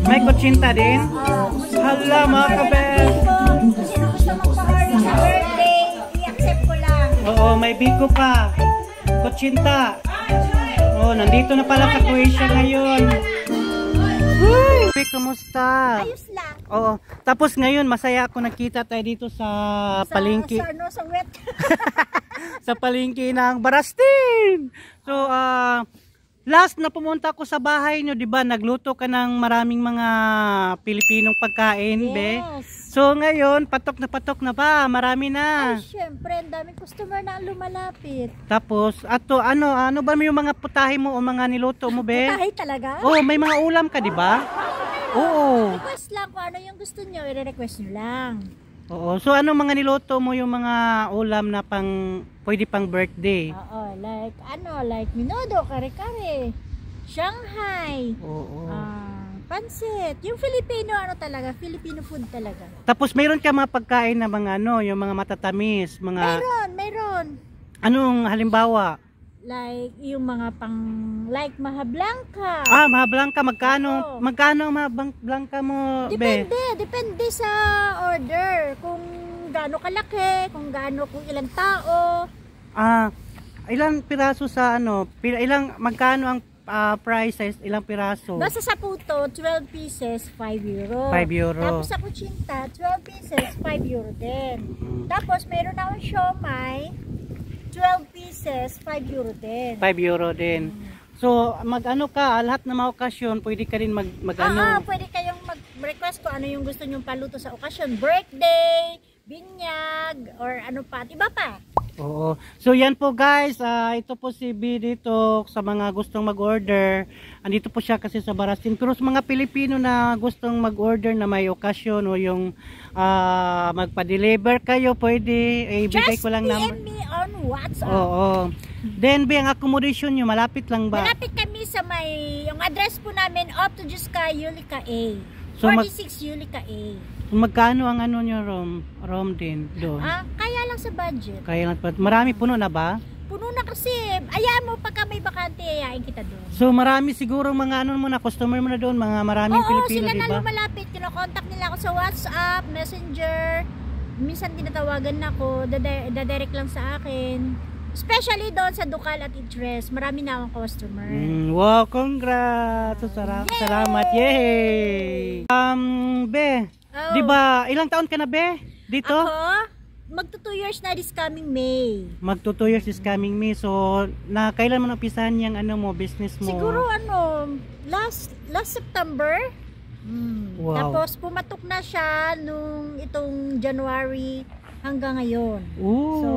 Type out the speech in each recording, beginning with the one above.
May kutsinta din? Hala mga kabes. Gusto magpa-order sa birthday, i-accept ko lang. Oo, may biko pa. Kutsinta. Oh, nandito na pala sa Croatia ngayon. Uy, kumusta? Ayos lang. Oo. Tapos ngayon, masaya ako nakita tayo dito sa palengke. Sa wet. Sa palengke ng Barastin. So, last na pumunta ako sa bahay nyo, di ba? Nagluto ka ng maraming mga Pilipinong pagkain, Yes. be? So, ngayon, patok na ba? Marami na. Ay, syempre, ang daming customer na lumalapit. Tapos, ano ba yung mga putahe mo o mga niluto mo, be? Putahe talaga? Oh, may mga ulam ka, di ba? Oo. Request lang kung ano yung gusto nyo, i-request nyo lang. Oo. So, ano mga niluto mo yung mga ulam na pwede pang birthday? Oo, like minudo, kare-kare, Shanghai, Oo. pansit. Yung Filipino, Filipino food talaga. Tapos, mayroon ka mga pagkain na mga yung mga matatamis, mga... Meron. Anong halimbawa? Like, yung mga like Maha Blanca. Maha Blanca, magkano? Oo. Magkano ang Maha Blanca mo, be? Depende sa order. Kung gaano kalaki, kung ilang tao. Ilang piraso sa magkano ang price size, ilang piraso? Basta sa puto, 12 pieces, 5 euro. 5 euro. Tapos sa kutsinta, 12 pieces, 5 euro din. Tapos meron akong siomai, 12 pieces, 5 euro din. 5 euro din. So, lahat ng mga okasyon, pwede ka rin Pwede kayong mag-request kung ano yung gusto nyong paluto sa okasyon. Birthday, binyag, or ano pa, iba pa. Oo. So yan po guys, ito po si B dito sa mga gustong mag-order. Andito po siya kasi sa Barastin. Pero sa mga Pilipino na gustong mag-order na may okasyon o yung magpa-deliver kayo, pwede ibigay ko lang number. Just PM me on WhatsApp. Oo. Then B, ang accommodation nyo, malapit lang ba? Malapit kami sa yung address po namin, Up to Juska, Yulica A. So, 46 Yulica A. Magkano ang nyo Rom din doon? Kaya lang sa budget. Kaya lang, marami puno na ba? Puno na kasi. Ayaw mo pagka may bakante, ayain kita doon. So marami siguro mga customer mo na doon, mga maraming Pilipino, sila diba? na lumalapit. Kino-contact nila ako sa WhatsApp, Messenger. Minsan tinatawagan na ako, dadirect lang sa akin. Especially doon sa Ducal at Idres, marami na akong customer. Wow, congrats! Salamat, yay! Be, di ba, ilang taon ka na, Be? Dito? Ako? Magto 2 years na this coming May. Magto 2 years this coming May. So, kailan mo napisahan yung business mo? Siguro last September. Wow. Tapos pumatok na siya itong January hanggang ngayon. Ooh. So,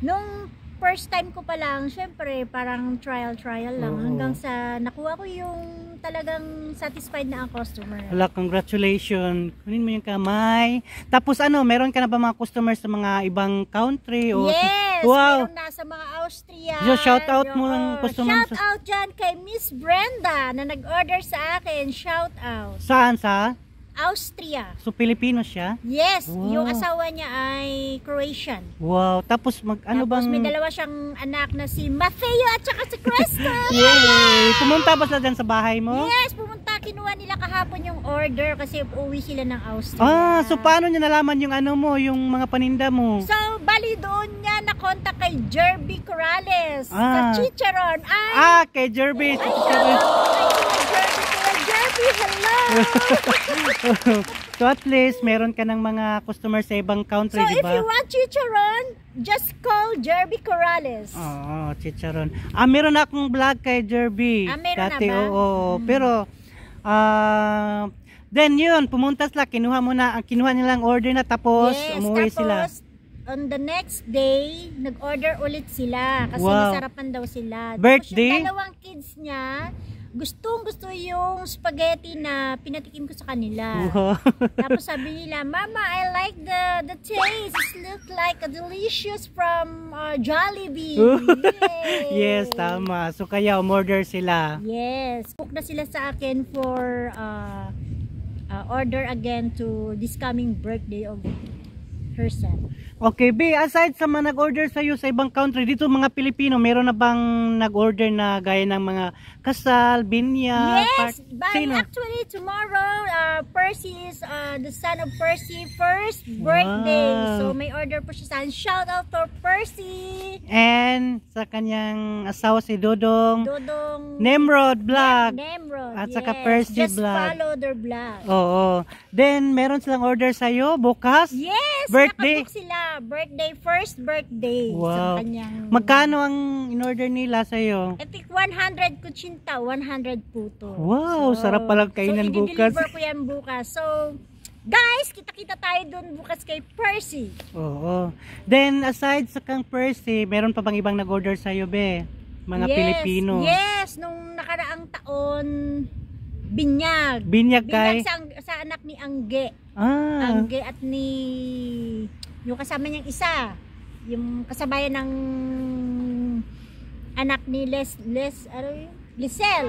nung first time ko pa lang, syempre parang trial lang hanggang sa nakuha ko yung talagang satisfied na ang customer. Hala, congratulations. Kunin mo yung kamay. Tapos meron ka na ba mga customers sa mga ibang country? Yes! Wow. Meron na sa mga Austria. Shout out mo ng customer. Shout out dyan kay Miss Brenda na nag-order sa akin. Shout out. Saan sa? Austria. So, Pilipino siya? Yes, wow. yung asawa niya ay Croatian. Wow, tapos Tapos may dalawa siyang anak na si Mateo at saka si Crystal. Yay! Pumunta ba sila dyan sa bahay mo? Yes, pumunta. Kinuha nila kahapon yung order kasi uwi sila ng Austria. So paano niya nalaman yung yung mga paninda mo? So, bali doon niya na-contact kay Jerby Corrales sa Chicharon. Kay Jerby. Jerby, hello! So at least meron ka ng mga customers sa ibang country, so, diba? So if you want chicharon, just call Jerby Corrales. Chicharon. Meron akong vlog kay Jerby. Meron dati, na ba? Oo. Pero then yun, pumunta sila, kinuha nilang order na tapos umuwi sila. On the next day, nag-order ulit sila kasi nasarapan daw sila. Birthday? Tapos yung dalawang kids niya, gusto yung spaghetti na pinatikim ko sa kanila. Tapos sabi nila, Mama, I like the taste. It looks like a delicious from Jollibee. Yes, tama. So kaya umorder sila. Yes. Book na sila sa akin for order again to this coming birthday of herself. Okay, B, aside sa mga nag-order sa'yo sa ibang country, dito mga Pilipino, meron na bang nag-order na gaya ng mga kasal, binya? Yes, but actually tomorrow, Percy's, the son of Percy, first birthday. Wow. So may order po siya sa akin. Shout out for Percy! And sa kanyang asawa si Dodong Nemrod Vlog. Nemrod, At saka yes. Percy Just Vlog. follow their vlog. Oo. Then, meron silang order sa'yo bukas? Yes! Birthday? Nakabook sila. Birthday, first birthday. Wow. Sa kanyang... Magkano ang in-order nila sa'yo? I think 100 kutsinta, 100 puto. Wow, sarap palang kainan bukas. So, i-deliver ko yan bukas. So, guys, kita-kita tayo dun bukas kay Percy. Oo. Then, aside sa kang Percy, meron pa bang ibang nag-order sa'yo, be? Mga Pilipino. Yes, nung nakaraang taon, binyag. Binyag kay? Sa anak ni Angge. Angge at ni... Yung kasama niyang isa. Yung kasabayan ng anak ni Lisel.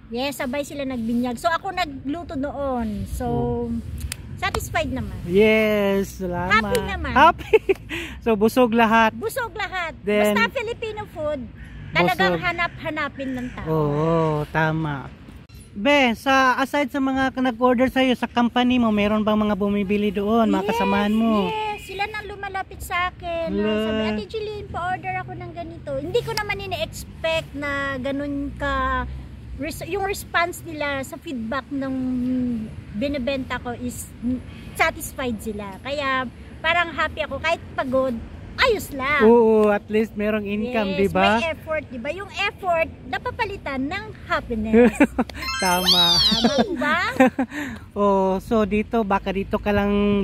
Yes, sabay sila nagbinyag. So ako nagluto noon. So satisfied naman. Yes, salamat. Happy naman. Happy. So busog lahat. Busog lahat. Then, basta Filipino food, talagang hanap-hanapin ng tao. Oo, tama. Be, aside sa mga nag-order sa'yo, sa company mo, meron bang mga bumibili doon, mga kasamahan mo? Yes, sila nang lumalapit sa akin. Sabi, Ate Jeline, pa-order ako ng ganito. Hindi ko naman ini-expect na ganun ka, yung response nila sa feedback ng binibenta ko is satisfied sila. Kaya parang happy ako, kahit pagod, ayos lang. Oo, at least merong income, yes, di ba? May effort, di ba? Yung effort, napapalitan ng happiness. Tama. Tama po ba? Oh, so dito, baka dito ka lang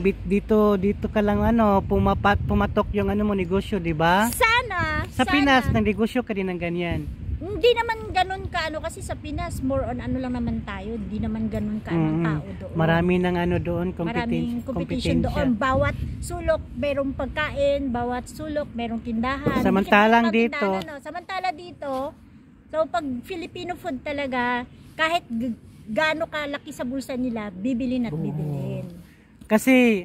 pumatok yung ano mo negosyo, di ba? Sana. Sa Pinas, nang negosyo ka din ng ganyan. Hindi naman ganun ka kasi sa Pinas more on ano lang naman tayo, hindi naman ganun ka tao doon. Marami ng ano doon, maraming competition doon. Bawat sulok merong pagkain, bawat sulok merong tindahan. Samantala dito, so pag Filipino food talaga, kahit gaano kalaki sa bulsa nila, bibilin at bibilin. Kasi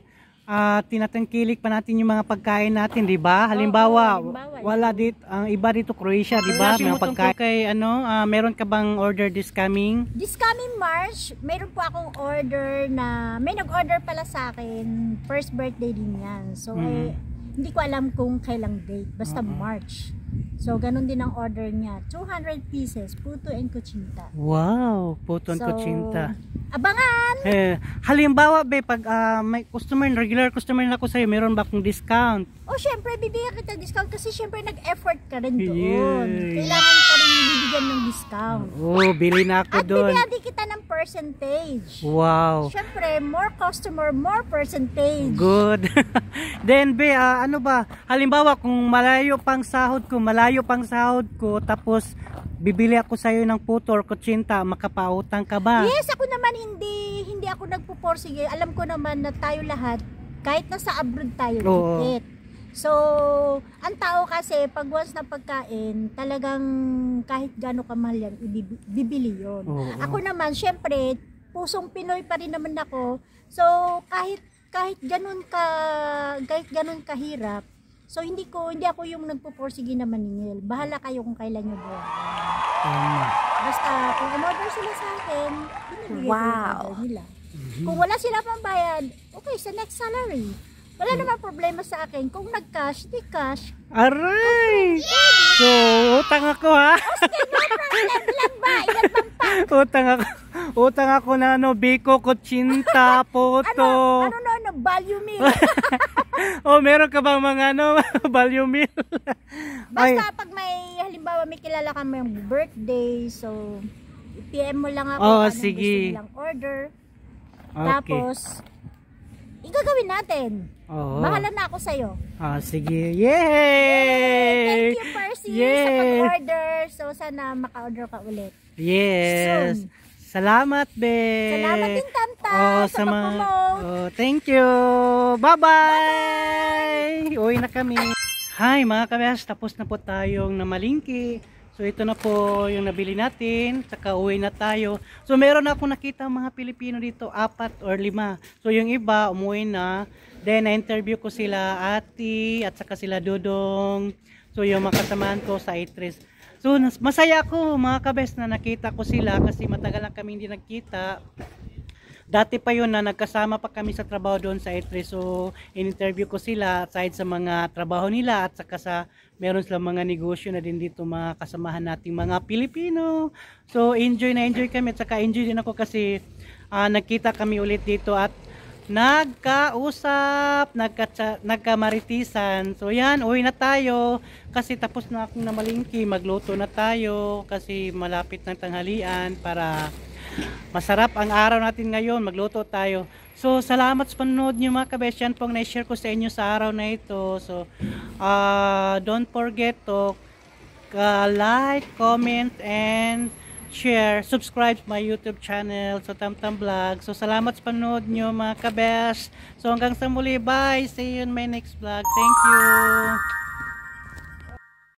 tinatangkilik pa natin yung mga pagkain natin, di ba? Halimbawa, wala dito, ang iba dito Croatia, di ba? Mga pagkain kay meron ka bang order this coming March? Meron po akong order na may nag-order pala sa akin, first birthday din yan. So hindi ko alam kung kailang date, basta March. So ganun din ang order niya, 200 pieces, puto and kuchinta. Wow, puto and kuchinta. Abangan! Halimbawa, be, pag may regular customer na ako sa'yo, meron ba akong discount? Oh, syempre, bibigyan kita discount kasi syempre nag-effort ka rin doon. Kailangan ka rin bibigyan ng discount. Oh, bili na ako doon. At bibigyan kita ng percentage. Wow. Syempre, more customer, more percentage. Good. Then, be, ano ba, halimbawa, kung malayo pang sahod ko, tapos bibili ako sa'yo ng puto or kutsinta, makapautang ka ba? Yes, ako naman hindi ako nagpuporsige. Alam ko naman na tayo lahat, kahit nasa abroad tayo, tipid. So, ang tao kasi, pag once na pagkain, talagang kahit gaano kamahal yan, bibili yun. Ako naman, syempre, pusong Pinoy pa rin naman ako. So, kahit ganun kahirap, so hindi ako yung nagpuporsige na maningil. Bahala kayo kung kailan nyo buwan. Basta kung umorder sila sa akin, binibigay ko yung order nila. Kung wala sila pang bayad, okay, sa next salary. Wala naman problema sa akin. Kung nag-cash, di cash. Aray! So, utang ako ha? O sige, no problem lang ba? Ilan bang pa? Utang ako na biko, kutsinta, poto. Ano, value meal. Oh, meron ka bang mga value meal? Basta pag halimbawa may kilala ka may birthday, so PM mo lang ako kung sige. Gusto nilang order. Okay. Tapos, igagawin natin. Bahala na ako sa'yo. Sige. Yay! Thank you, Percy, sa pag-order. So, sana maka-order ka ulit. Yes. Soon. Salamat, be. Salamat din, Tanta, sa pag-promote. Thank you. Bye-bye. Uwi na kami. Hi, mga kabehas. Tapos na po tayong namalingki. So ito na po yung nabili natin, saka uwi na tayo. So meron na akong nakita mga Pilipino dito, 4 or 5. So yung iba umuwi na. Then na-interview ko sila Ate at saka sila Dudong. So yung mga kasamahan ko sa Itris. So masaya ako mga kabes na nakita ko sila kasi matagal na kami hindi nagkita. Dati pa yun na nagkasama pa kami sa trabaho doon sa Itris. So in-interview ko sila aside sa mga trabaho nila at saka sa meron silang mga negosyo na din dito mga kasamahan nating mga Pilipino. So enjoy na enjoy kami at saka enjoy din ako kasi nagkita kami ulit dito at nagkausap, nagkamaritisan. So yan, uwi na tayo kasi tapos na akong namalingki, magluto na tayo kasi malapit ng tanghalian para masarap ang araw natin ngayon, magluto tayo. So salamat sa panonood nyo mga kabes, yan pong na-share ko sa inyo sa araw na ito. So don't forget to like, comment, and share, subscribe my YouTube channel, so Tamtam Vlog. So salamat sa panonood nyo mga kabes. So hanggang sa muli, bye, see you in my next vlog. Thank you.